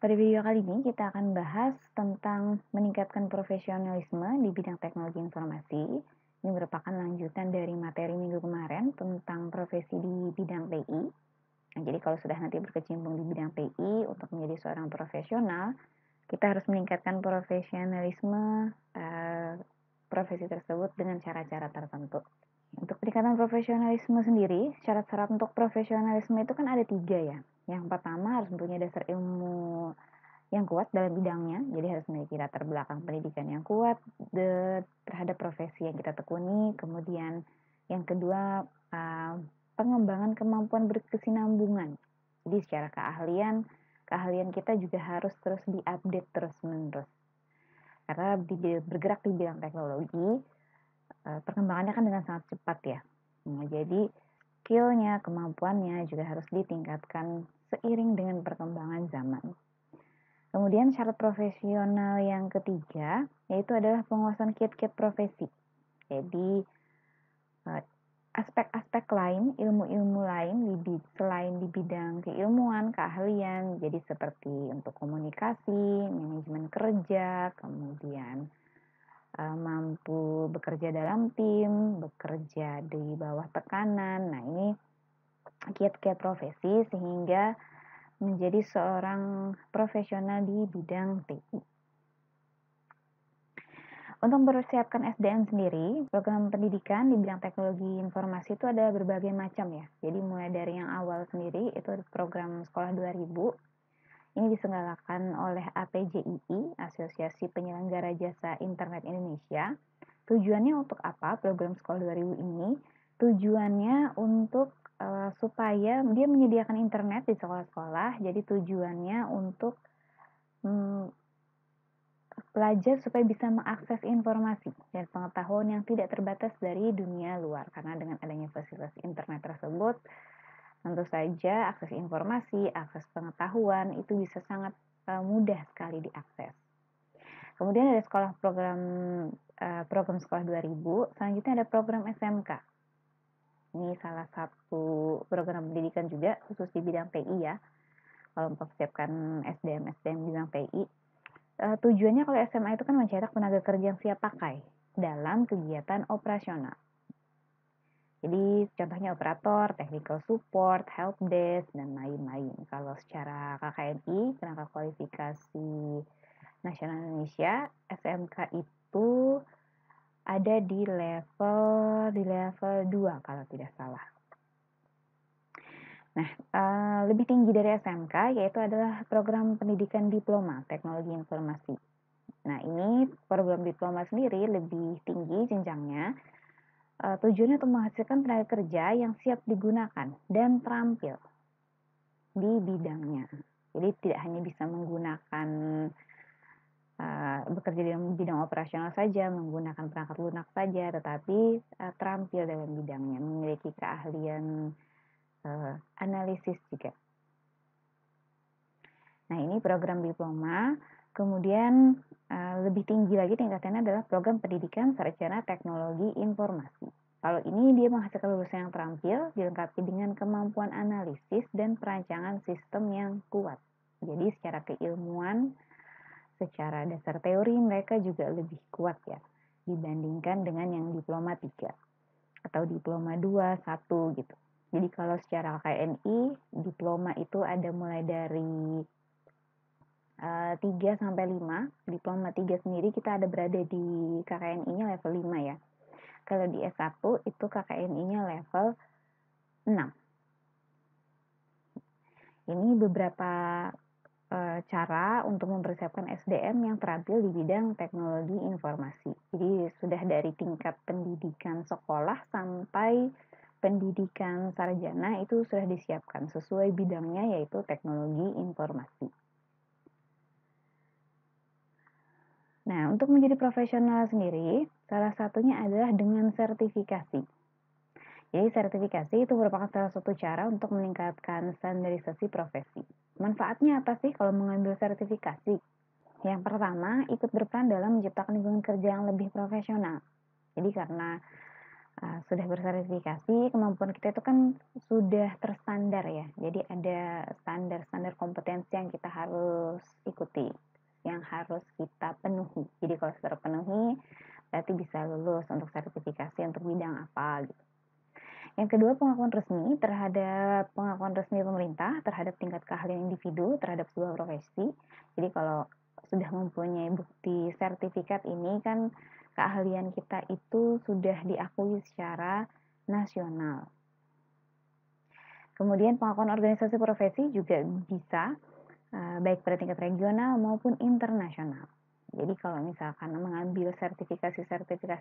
Pada video kali ini kita akan bahas tentang meningkatkan profesionalisme di bidang teknologi informasi. Ini merupakan lanjutan dari materi minggu kemarin tentang profesi di bidang TI. Nah, jadi kalau sudah nanti berkecimpung di bidang TI untuk menjadi seorang profesional, kita harus meningkatkan profesionalisme profesi tersebut dengan cara-cara tertentu. Untuk peningkatan profesionalisme sendiri, syarat-syarat untuk profesionalisme itu kan ada 3 ya. Yang pertama harus mempunyai dasar ilmu yang kuat dalam bidangnya, jadi harus memiliki latar belakang pendidikan yang kuat terhadap profesi yang kita tekuni. Kemudian yang kedua, pengembangan kemampuan berkesinambungan. Jadi secara keahlian kita juga harus terus diupdate terus-menerus. Karena bergerak di bidang teknologi, perkembangannya kan dengan sangat cepat ya. Nah, jadi skill-nya, kemampuannya juga harus ditingkatkan seiring dengan perkembangan zaman. Kemudian syarat profesional yang ketiga yaitu adalah penguasaan kiat-kiat profesi. Jadi aspek-aspek lain, ilmu-ilmu lain selain di bidang keilmuan, keahlian, jadi seperti untuk komunikasi, manajemen kerja, kemudian mampu bekerja dalam tim, bekerja di bawah tekanan. Nah, ini kiat-kiat profesi sehingga menjadi seorang profesional di bidang TI. Untuk mempersiapkan SDM sendiri, program pendidikan di bidang teknologi informasi itu ada berbagai macam ya. Jadi mulai dari yang awal sendiri itu program Sekolah 2000. Ini diselenggarakan oleh APJII, Asosiasi Penyelenggara Jasa Internet Indonesia. Tujuannya untuk apa program Sekolah 2000 ini? Tujuannya untuk supaya dia menyediakan internet di sekolah-sekolah. Jadi tujuannya untuk pelajar supaya bisa mengakses informasi dan pengetahuan yang tidak terbatas dari dunia luar. Karena dengan adanya fasilitas internet tersebut, tentu saja akses informasi, akses pengetahuan itu bisa sangat mudah sekali diakses. Kemudian ada program Sekolah 2000, selanjutnya ada program SMK. Ini salah satu program pendidikan juga khusus di bidang TI ya. Kalau mempersiapkan SDM bidang TI. Tujuannya kalau SMA itu kan mencetak tenaga kerja yang siap pakai dalam kegiatan operasional. Jadi contohnya operator, technical support, help desk, dan lain-lain. Kalau secara KKNI, Kerangka Kualifikasi Nasional Indonesia, SMK itu ada di level 2 kalau tidak salah. Nah, lebih tinggi dari SMK yaitu adalah program pendidikan diploma teknologi informasi. Nah, ini program diploma sendiri lebih tinggi jenjangnya. Tujuannya untuk menghasilkan tenaga kerja yang siap digunakan dan terampil di bidangnya. Jadi tidak hanya bisa menggunakan bekerja di bidang operasional saja, menggunakan perangkat lunak saja, tetapi terampil dalam bidangnya, memiliki keahlian analisis juga. Nah, ini program diploma. Kemudian lebih tinggi lagi tingkatannya adalah program pendidikan sarjana teknologi informasi. Kalau ini dia menghasilkan lulusan yang terampil, dilengkapi dengan kemampuan analisis dan perancangan sistem yang kuat. Jadi secara keilmuan, secara dasar teori mereka juga lebih kuat ya dibandingkan dengan yang diploma 3 atau diploma 2, 1 gitu. Jadi kalau secara KNI, diploma itu ada mulai dari 3 sampai 5. Diploma 3 sendiri kita ada berada di KKNI-nya level 5 ya. Kalau di S1 itu KKNI-nya level 6. Ini beberapa cara untuk mempersiapkan SDM yang terampil di bidang teknologi informasi. Jadi sudah dari tingkat pendidikan sekolah sampai pendidikan sarjana itu sudah disiapkan sesuai bidangnya yaitu teknologi informasi. Nah, untuk menjadi profesional sendiri, salah satunya adalah dengan sertifikasi. Jadi sertifikasi itu merupakan salah satu cara untuk meningkatkan standarisasi profesi. Manfaatnya apa sih kalau mengambil sertifikasi? Yang pertama, ikut berperan dalam menciptakan lingkungan kerja yang lebih profesional. Jadi karena sudah bersertifikasi, kemampuan kita itu kan sudah terstandar ya. Jadi ada standar-standar kompetensi yang kita harus ikuti, yang harus kita penuhi. Jadi kalau sudah terpenuhi, berarti bisa lulus untuk sertifikasi untuk bidang apa gitu. Yang kedua, pengakuan resmi pemerintah terhadap tingkat keahlian individu terhadap sebuah profesi. Jadi kalau sudah mempunyai bukti sertifikat ini kan keahlian kita itu sudah diakui secara nasional. Kemudian pengakuan organisasi profesi juga bisa baik pada tingkat regional maupun internasional. Jadi kalau misalkan mengambil sertifikasi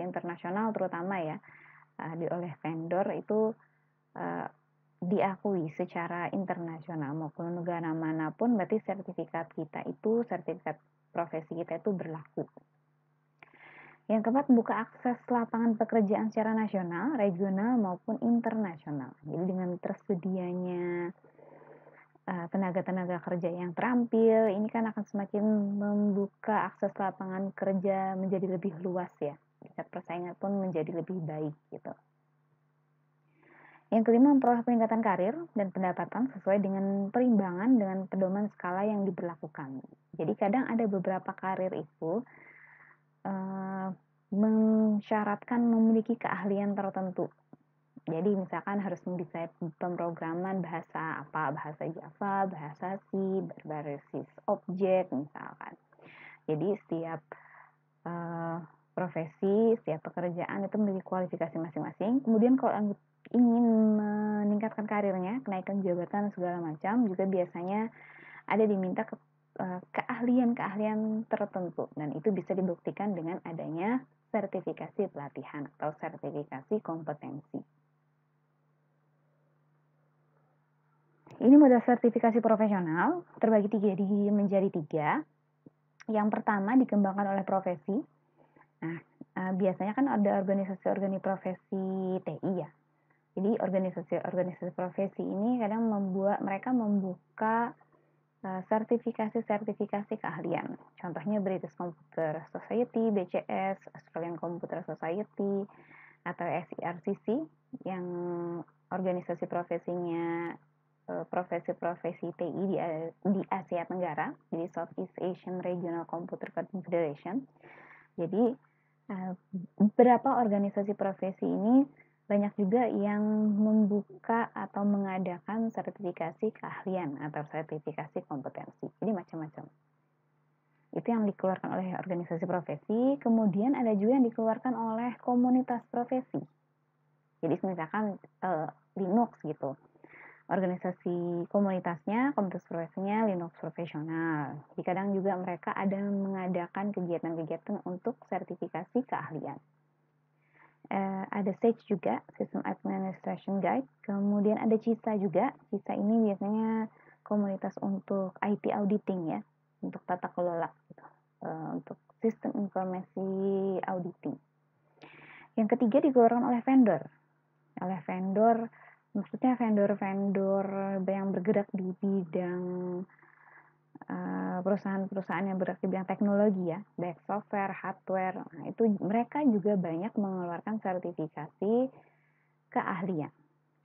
internasional terutama ya oleh vendor itu diakui secara internasional maupun negara manapun, berarti sertifikat profesi kita itu berlaku. Yang keempat, membuka akses lapangan pekerjaan secara nasional, regional maupun internasional. Jadi dengan tersedianya tenaga-tenaga kerja yang terampil, ini kan akan semakin membuka akses lapangan kerja menjadi lebih luas ya. Tingkat persaingan pun menjadi lebih baik gitu. Yang kelima, memperoleh peningkatan karir dan pendapatan sesuai dengan perimbangan dengan pedoman skala yang diberlakukan. Jadi kadang ada beberapa karir itu mensyaratkan memiliki keahlian tertentu. Jadi misalkan harus bisa pemrograman bahasa Java, bahasa C, berbasis objek misalkan. Jadi setiap profesi, setiap pekerjaan itu memiliki kualifikasi masing-masing. Kemudian kalau ingin meningkatkan karirnya, kenaikan jabatan segala macam, juga biasanya ada diminta keahlian-keahlian tertentu, dan itu bisa dibuktikan dengan adanya sertifikasi pelatihan atau sertifikasi kompetensi. Ini model sertifikasi profesional terbagi menjadi tiga. Yang pertama dikembangkan oleh profesi. Nah, biasanya kan ada organisasi profesi TI ya. Jadi organisasi profesi ini kadang mereka membuka sertifikasi keahlian. Contohnya British Computer Society, BCS, Australian Computer Society, atau SIRCC yang organisasi profesinya profesi-profesi TI di Asia Tenggara, jadi Southeast Asian Regional Computer Confederation. Jadi beberapa organisasi profesi ini banyak juga yang membuka atau mengadakan sertifikasi keahlian atau sertifikasi kompetensi. Jadi macam-macam. Itu yang dikeluarkan oleh organisasi profesi. Kemudian ada juga yang dikeluarkan oleh komunitas profesi. Jadi misalkan Linux gitu. Organisasi komunitas profesinya Linux profesional. Jadi kadang juga mereka ada mengadakan kegiatan-kegiatan untuk sertifikasi keahlian. Ada SAGE juga, System Administration Guide. Kemudian ada CISA juga. CISA ini biasanya komunitas untuk IT auditing ya, untuk tata kelola gitu. Untuk sistem informasi auditing. Yang ketiga dikeluarkan oleh vendor. Maksudnya vendor-vendor yang bergerak di bidang perusahaan-perusahaan yang bergerak di bidang teknologi ya, baik software, hardware. Nah, itu mereka juga banyak mengeluarkan sertifikasi keahlian.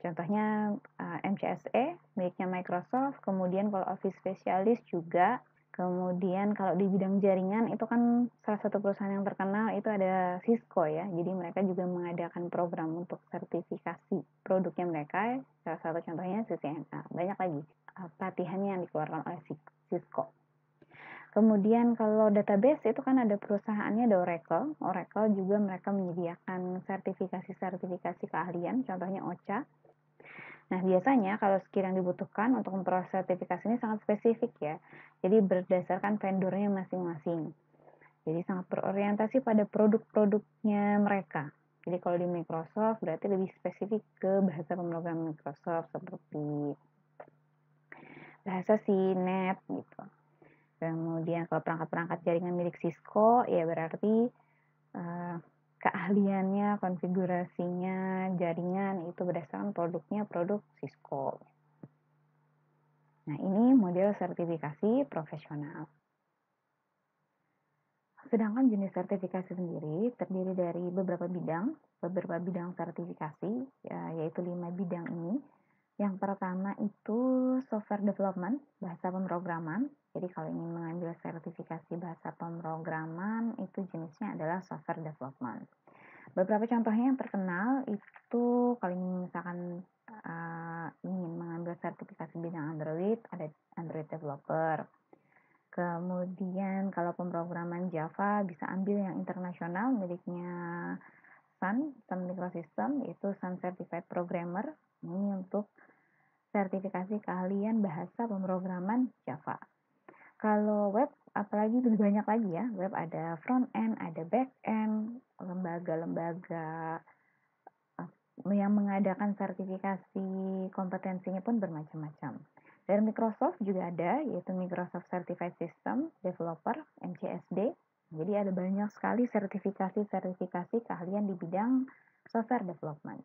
Contohnya MCSE miliknya Microsoft, kemudian kalau Office Specialist juga. Kemudian kalau di bidang jaringan itu kan salah satu perusahaan yang terkenal itu ada Cisco ya. Jadi mereka juga mengadakan program untuk sertifikasi produknya mereka. Salah satu contohnya CCNA. Banyak lagi pelatihannya yang dikeluarkan oleh Cisco. Kemudian kalau database itu kan ada perusahaannya, ada Oracle. Oracle juga mereka menyediakan sertifikasi keahlian, contohnya OCHA. Nah, biasanya kalau skill yang dibutuhkan untuk memperoleh sertifikasi ini sangat spesifik ya. Jadi berdasarkan vendornya masing-masing. Jadi sangat berorientasi pada produk-produknya mereka. Jadi kalau di Microsoft berarti lebih spesifik ke bahasa pemrograman Microsoft seperti bahasa C, .NET gitu. Kemudian kalau perangkat-perangkat jaringan milik Cisco ya berarti keahliannya, konfigurasinya, jaringan itu berdasarkan produk Cisco. Nah, ini model sertifikasi profesional. Sedangkan jenis sertifikasi sendiri terdiri dari beberapa bidang sertifikasi, yaitu 5 bidang ini. Yang pertama itu software development, bahasa pemrograman. Jadi kalau ingin mengambil sertifikasi bahasa pemrograman, itu jenisnya adalah software development. Beberapa contohnya yang terkenal itu kalau misalkan ingin mengambil sertifikasi bidang Android, ada Android developer. Kemudian kalau pemrograman Java bisa ambil yang internasional miliknya Sun Microsystem, yaitu Sun Certified Programmer. Ini untuk sertifikasi keahlian bahasa pemrograman Java. Kalau web, apalagi lebih banyak lagi ya. Web ada front end, ada back end, lembaga-lembaga yang mengadakan sertifikasi kompetensinya pun bermacam-macam. Dari Microsoft juga ada, yaitu Microsoft Certified System Developer, MCSD. Jadi ada banyak sekali sertifikasi keahlian di bidang software development.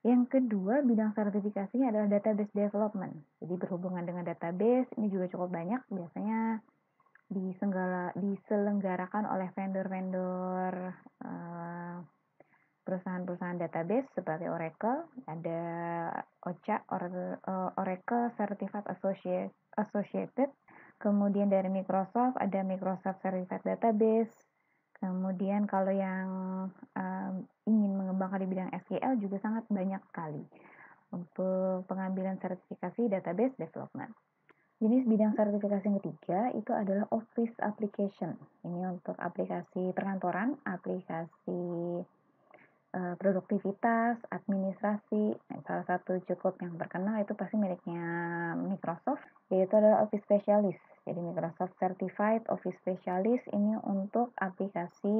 Yang kedua, bidang sertifikasinya adalah database development. Jadi berhubungan dengan database, ini juga cukup banyak. Biasanya diselenggarakan oleh vendor-vendor perusahaan-perusahaan database seperti Oracle, ada OCA, Oracle Certified Associated. Kemudian dari Microsoft ada Microsoft Certified Database. Kemudian kalau yang ingin mengembangkan di bidang SQL juga sangat banyak sekali untuk pengambilan sertifikasi database development. Jenis bidang sertifikasi yang ketiga itu adalah Office Application. Ini untuk aplikasi perkantoran, aplikasi produktivitas, administrasi. Salah satu cukup yang terkenal itu pasti miliknya Microsoft, yaitu adalah Office Specialist. Jadi Microsoft Certified Office Specialist ini untuk sertifikasi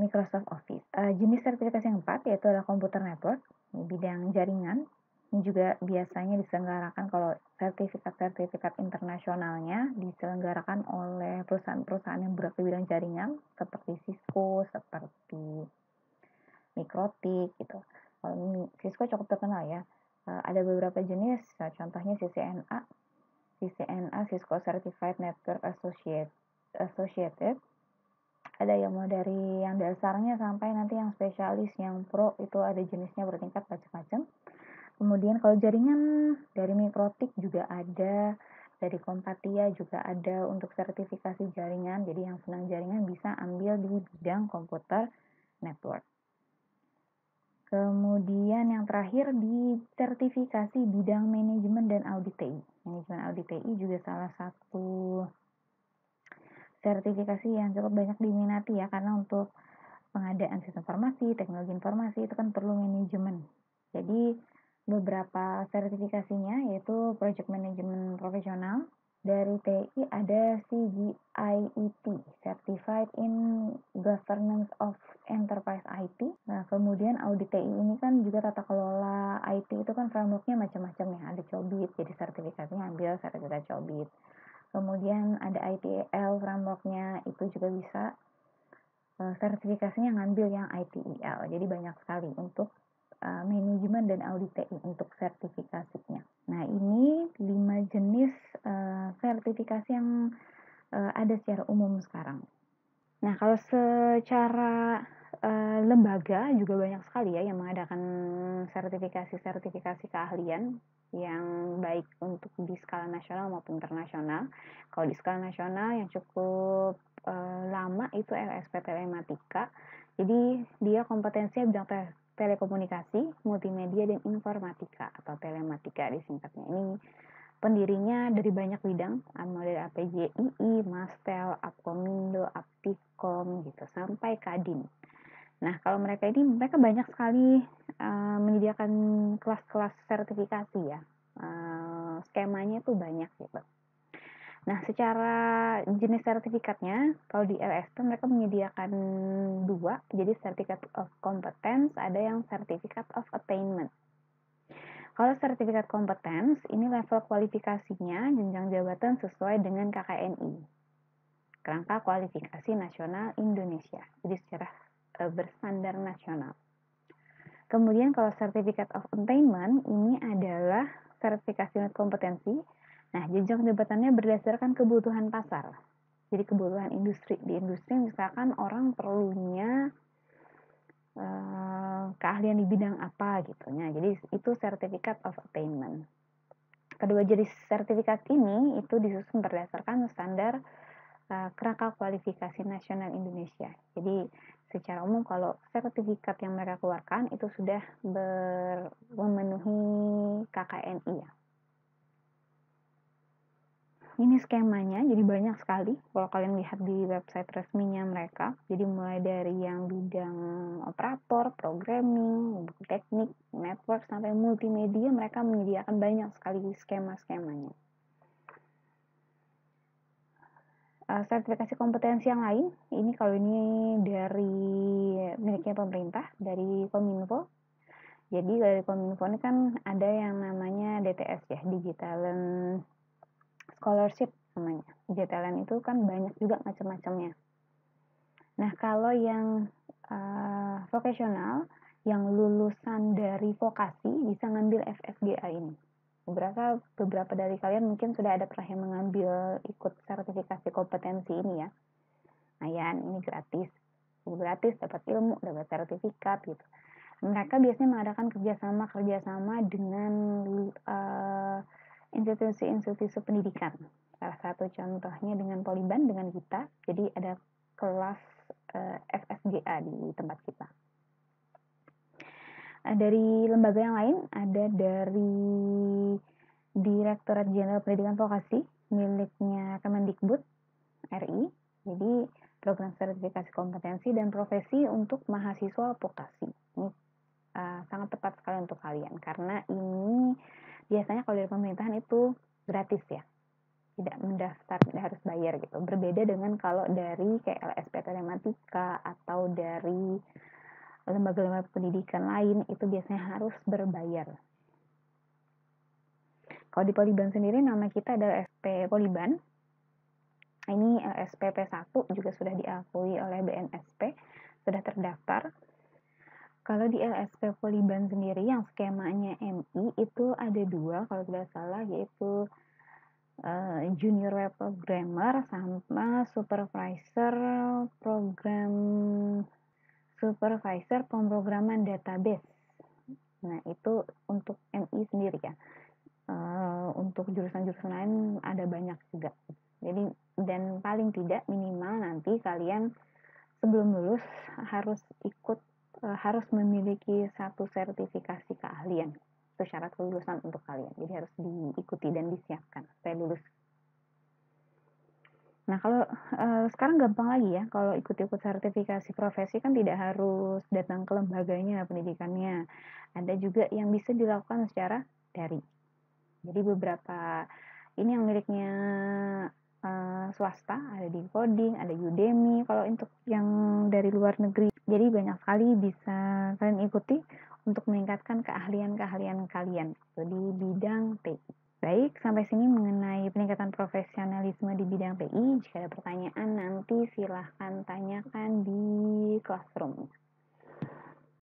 Microsoft Office. Jenis sertifikasi yang keempat yaitu adalah Computer Network, bidang jaringan. Ini juga biasanya diselenggarakan kalau sertifikat internasionalnya diselenggarakan oleh perusahaan-perusahaan yang bergerak di bidang jaringan seperti Cisco, seperti Mikrotik gitu. Kalau Cisco cukup terkenal ya. Ada beberapa jenis, contohnya CCNA Cisco Certified Network Associated. Ada yang mau dari yang dasarnya sampai nanti yang spesialis, yang pro, itu ada jenisnya bertingkat macam-macam. Kemudian kalau jaringan dari Mikrotik juga ada, dari Kompatia juga ada untuk sertifikasi jaringan. Jadi yang senang jaringan bisa ambil di bidang komputer network. Kemudian yang terakhir di sertifikasi bidang manajemen dan audit TI. Manajemen audit TI juga salah satu sertifikasi yang cukup banyak diminati ya, karena untuk pengadaan sistem informasi, teknologi informasi itu kan perlu manajemen. Jadi beberapa sertifikasinya yaitu Project Management Profesional. Dari TI ada CGIET, Certified in Governance of Enterprise IT. Nah, kemudian audit TI ini kan juga tata kelola IT itu kan frameworknya macam-macam ya. Ada COBIT, jadi sertifikasinya ambil sertifikat COBIT. Kemudian ada ITIL frameworknya, itu juga bisa sertifikasinya ngambil yang ITIL. Jadi banyak sekali untuk manajemen dan audit TI untuk sertifikasinya. Nah, ini 5 jenis sertifikasi yang ada secara umum sekarang. Nah, kalau secara lembaga juga banyak sekali ya yang mengadakan sertifikasi keahlian yang baik untuk di skala nasional maupun internasional. Kalau di skala nasional yang cukup lama itu LSP Telematika. Jadi dia kompetensinya bidang telekomunikasi, multimedia, dan informatika atau telematika disingkatnya. Ini pendirinya dari banyak bidang, mulai dari APJII, Mastel, Apkomindo, Aptikom gitu sampai Kadin. Nah, kalau mereka banyak sekali menyediakan kelas-kelas sertifikasi ya. Skemanya itu banyak gitu. Nah, secara jenis sertifikatnya, kalau di LSP mereka menyediakan 2, jadi Certificate of Competence, ada yang Certificate of Attainment. Kalau sertifikat competence, ini level kualifikasinya jenjang jabatan sesuai dengan KKNI, Kerangka Kualifikasi Nasional Indonesia, jadi secara berstandar nasional. Kemudian kalau Certificate of Attainment, ini adalah sertifikasi kompetensi. Nah, jenjang jabatannya berdasarkan kebutuhan pasar. Jadi kebutuhan industri. Di industri misalkan orang perlunya keahlian di bidang apa gitu. Nah, jadi itu Certificate of Attainment. Kedua jenis sertifikat ini itu disusun berdasarkan standar kerangka kualifikasi nasional Indonesia. Jadi secara umum kalau sertifikat yang mereka keluarkan itu sudah memenuhi KKNI ya. Ini skemanya, jadi banyak sekali kalau kalian lihat di website resminya mereka. Jadi mulai dari yang bidang operator, programming, teknik, network, sampai multimedia, mereka menyediakan banyak sekali skema-skemanya. Sertifikasi kompetensi yang lain, ini kalau ini dari miliknya pemerintah, dari Kominfo. Jadi dari Kominfo ini kan ada yang namanya DTS ya, Digital Scholarship namanya. DTLN itu kan banyak juga macam-macamnya. Nah, kalau yang vokasional, yang lulusan dari vokasi bisa ngambil FSGA ini. Beberapa dari kalian mungkin sudah ada pernah yang mengambil ikut sertifikasi kompetensi ini ya. Nah, ya, ini gratis dapat ilmu, dapat sertifikat gitu. Mereka biasanya mengadakan kerjasama dengan institusi-institusi pendidikan. Salah satu contohnya dengan Poliban, dengan kita. Jadi ada kelas FSGA di tempat kita. Dari lembaga yang lain ada dari Direktorat Jenderal Pendidikan Vokasi miliknya Kemendikbud RI. Jadi program sertifikasi kompetensi dan profesi untuk mahasiswa vokasi. Ini sangat tepat sekali untuk kalian karena ini biasanya kalau dari pemerintahan itu gratis ya, tidak mendaftar, tidak harus bayar gitu. Berbeda dengan kalau dari kayak LSP Telematika atau dari lembaga-lembaga pendidikan lain itu biasanya harus berbayar. Kalau di Poliban sendiri nama kita adalah SP Poliban. Ini LSPP1 juga sudah diakui oleh BNSP, sudah terdaftar. Kalau di LSP Poliban sendiri yang skemanya MI itu ada dua kalau tidak salah, yaitu junior web programmer sama supervisor pemrograman database. Nah, itu untuk MI sendiri ya. Untuk jurusan-jurusan lain ada banyak juga. Jadi dan paling tidak minimal nanti kalian sebelum lulus harus memiliki satu sertifikasi keahlian. Itu syarat kelulusan untuk kalian. Jadi harus diikuti dan disiapkan supaya lulus. Nah, kalau sekarang gampang lagi ya, kalau ikut-ikut sertifikasi profesi kan tidak harus datang ke lembaganya pendidikannya. Ada juga yang bisa dilakukan secara daring. Jadi beberapa ini yang miliknya swasta, ada di Coding, ada Udemy. Kalau untuk yang dari luar negeri, jadi banyak sekali bisa kalian ikuti untuk meningkatkan keahlian-keahlian kalian di bidang TI. Baik, sampai sini mengenai peningkatan profesionalisme di bidang TI. Jika ada pertanyaan nanti silahkan tanyakan di Classroom.